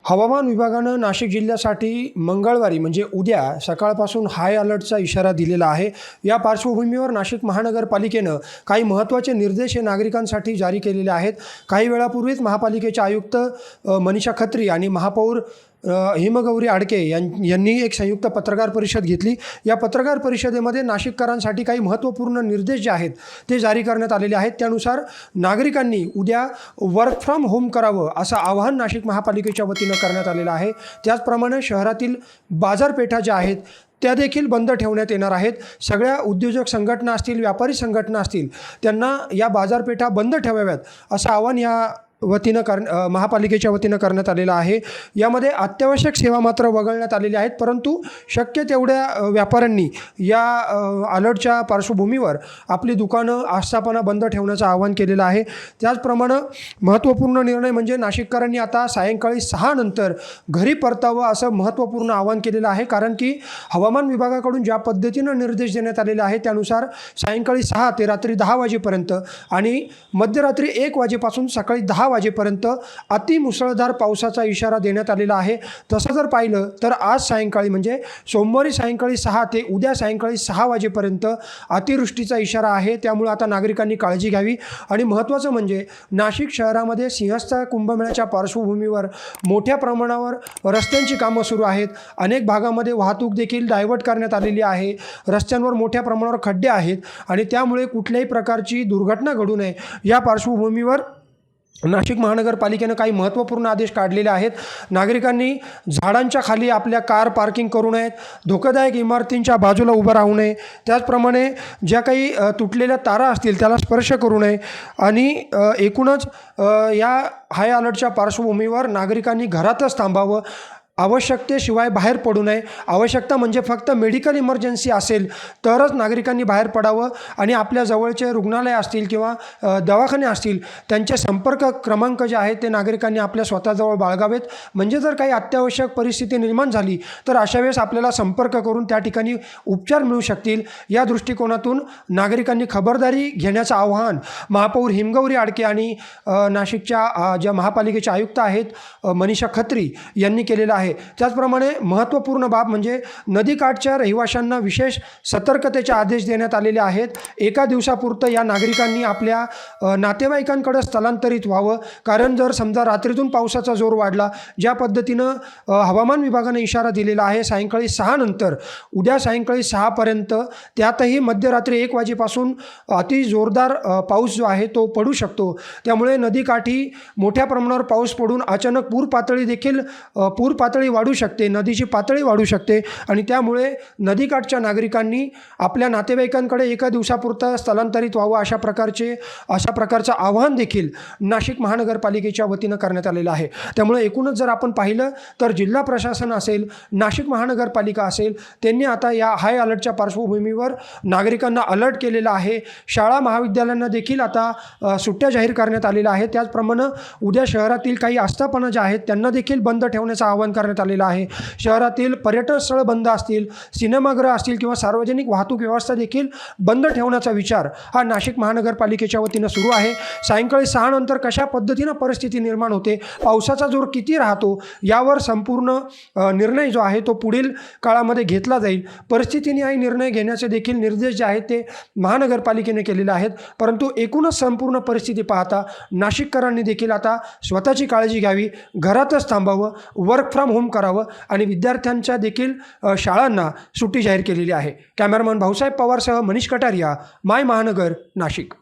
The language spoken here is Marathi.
हवामान विभागानं नाशिक जिल्ह्यासाठी मंगळवारी म्हणजे उद्या सकाळपासून हाय अलर्टचा इशारा दिलेला आहे। या पार्श्वभूमीवर नाशिक महानगरपालिकेनं काही महत्त्वाचे निर्देश हे नागरिकांसाठी जारी केलेले आहेत। काही वेळापूर्वीच महापालिकेचे आयुक्त मनीषा खत्री आणि महापौर हिमगौरी आडके यांनी एक संयुक्त पत्रकार परिषद घेतली। या पत्रकार परिषदेमध्ये नाशिककरांसाठी काही महत्त्वपूर्ण निर्देश जे आहेत ते जारी करण्यात आलेले आहेत। त्यानुसार नागरिकांनी उद्या वर्क फ्रॉम होम करावं असं आवाहन नाशिक महापालिकेच्या वतीनं करण्यात आलेलं आहे। त्याचप्रमाणे शहरातील बाजारपेठा ज्या आहेत त्या देखील बंद ठेवण्यात येणार आहेत। सगळ्या उद्योजक संघटना असतील, व्यापारी संघटना असतील, त्यांना या बाजारपेठा बंद ठेवाव्यात असं आवाहन या वतीनं महापालिकेच्या वतीनं करण्यात आलेलं आहे। यामध्ये अत्यावश्यक सेवा मात्र वगळण्यात आलेल्या आहेत, परंतु शक्य तेवढ्या व्यापाऱ्यांनी या अलर्टच्या पार्श्वभूमीवर आपली दुकानं आस्थापना बंद ठेवण्याचं आवाहन केलेलं आहे। त्याचप्रमाणे महत्त्वपूर्ण निर्णय म्हणजे नाशिककरांनी आता सायंकाळी 6 नंतर घरी परतावं असं महत्त्वपूर्ण आवाहन केलेलं आहे। कारण की हवामान विभागाकडून ज्या पद्धतीनं निर्देश देण्यात आलेले आहेत त्यानुसार सायंकाळी 6 ते रात्री 10 वाजेपर्यंत आणि मध्यरात्री 1 वाजेपासून सकाळी 10 वाजेपर्यंत अतिमुसळधार पावसाचा इशारा देण्यात आलेला आहे। तसं जर पाहिलं तर आज सायंकाळी म्हणजे सोमवारी सायंकाळी 6 ते उद्या सायंकाळी 6 वाजेपर्यंत अतिवृष्टीचा इशारा आहे। त्यामुळे आता नागरिकांनी काळजी घ्यावी। आणि महत्त्वाचं म्हणजे नाशिक शहरामध्ये सिंहस्थ कुंभमेळ्याच्या पार्श्वभूमीवर मोठ्या प्रमाणावर रस्त्यांची कामं सुरू आहेत। अनेक भागामध्ये वाहतूक देखील डायव्हर्ट करण्यात आलेली आहे। रस्त्यांवर मोठ्या प्रमाणावर खड्डे आहेत आणि त्यामुळे कुठल्याही प्रकारची दुर्घटना घडू नये या पार्श्वभूमीवर नाशिक महानगरपालिकेनं काही महत्त्वपूर्ण आदेश काढलेले आहेत। नागरिकांनी झाडांच्या खाली आपल्या कार पार्किंग करू नयेत, धोकादायक इमारतींच्या बाजूला उभं राहू नये, त्याचप्रमाणे ज्या काही तुटलेल्या तारा असतील त्याला स्पर्श करू नये आणि एकूणच या हाय अलर्टच्या पार्श्वभूमीवर नागरिकांनी घरातच थांबावं, आवश्यकतेशिवाय बाहेर पडू नये। आवश्यकता म्हणजे फक्त मेडिकल इमर्जन्सी असेल तरच नागरिकांनी बाहेर पडावं आणि आपल्या जवळचे रुग्णालय असतील किंवा दवाखाने असतील त्यांचे संपर्क क्रमांक जे आहेत ते नागरिकांनी आपल्या स्वतःजवळ बाळगावेत। म्हणजे जर काही अत्यावश्यक परिस्थिती निर्माण झाली तर अशा वेळेस आपल्याला संपर्क करून त्या ठिकाणी उपचार मिळू शकतील। या दृष्टिकोनातून नागरिकांनी खबरदारी घेण्याचं आवाहन महापौर हिमगौरी आडके आणि नाशिकच्या ज्या महापालिकेचे आयुक्त आहेत मनीषा खत्री यांनी केलेलं आहे। त्याचप्रमाणे महत्त्वपूर्ण बाब म्हणजे नदीकाठच्या रहिवाशांना विशेष सतर्कतेचे आदेश देण्यात आलेले आहेत। एका दिवसापुरतं या नागरिकांनी आपल्या नातेवाईकांकडे स्थलांतरित व्हावं। कारण जर समजा रात्रीतून पावसाचा जोर वाढला, ज्या पद्धतीनं हवामान विभागाने इशारा दिलेला आहे सायंकाळी 6 नंतर उद्या सायंकाळी 6 पर्यंत, त्यातही मध्यरात्री 1 वाजेपासून अति जोरदार पाऊस जो आहे तो पडू शकतो। त्यामुळे नदीकाठी मोठ्या प्रमाणावर पाऊस पडून अचानक पूर पातळी वाढू शकते, नदीची पातळी वाढू शकते आणि त्यामुळे नदीकाठच्या नागरिकांनी आपल्या नातेवाईकांकडे एका दिवसापुरतं स्थलांतरित व्हावं अशा प्रकारचं आवाहन देखील नाशिक महानगरपालिकेच्या वतीनं करण्यात आलेलं आहे। त्यामुळे एकूणच जर आपण पाहिलं तर जिल्हा प्रशासन असेल, नाशिक महानगरपालिका असेल, त्यांनी आता या हाय अलर्टच्या पार्श्वभूमीवर नागरिकांना अलर्ट केलेला आहे। शाळा महाविद्यालयांना देखील आता सुट्ट्या जाहीर करण्यात आलेल्या आहेत। त्याचप्रमाणे उद्या शहरातील काही आस्थापना ज्या आहेत त्यांना देखील बंद ठेवण्याचं आवाहन करण्यात आलेलं आहे। शहरातील पर्यटन स्थळ बंद असतील, सिनेमागृह असतील किंवा सार्वजनिक वाहतूक व्यवस्था देखील बंद ठेवण्याचा विचार हा नाशिक महानगरपालिकेच्या वतीनं सुरू आहे। सायंकाळी 6 नंतर कशा पद्धतीनं परिस्थिती निर्माण होते, पावसाचा जोर किती राहतो यावर संपूर्ण निर्णय जो आहे तो पुढील काळामध्ये घेतला जाईल। परिस्थितीने निर्णय घेण्याचे देखील निर्देश जे आहेत ते महानगरपालिकेने केलेले आहेत। परंतु एकूणच संपूर्ण परिस्थिती पाहता नाशिककरांनी देखील आता स्वतःची काळजी घ्यावी, घरातच थांबावं, वर्क फ्रॉम होम करावं आणि विद्यार्थ्यांच्या देखील शाळांना सुट्टी जाहीर केलेली आहे। कॅमेरामन भाऊसाहेब पवारसह मनीष कटारिया, माय महानगर, नाशिक।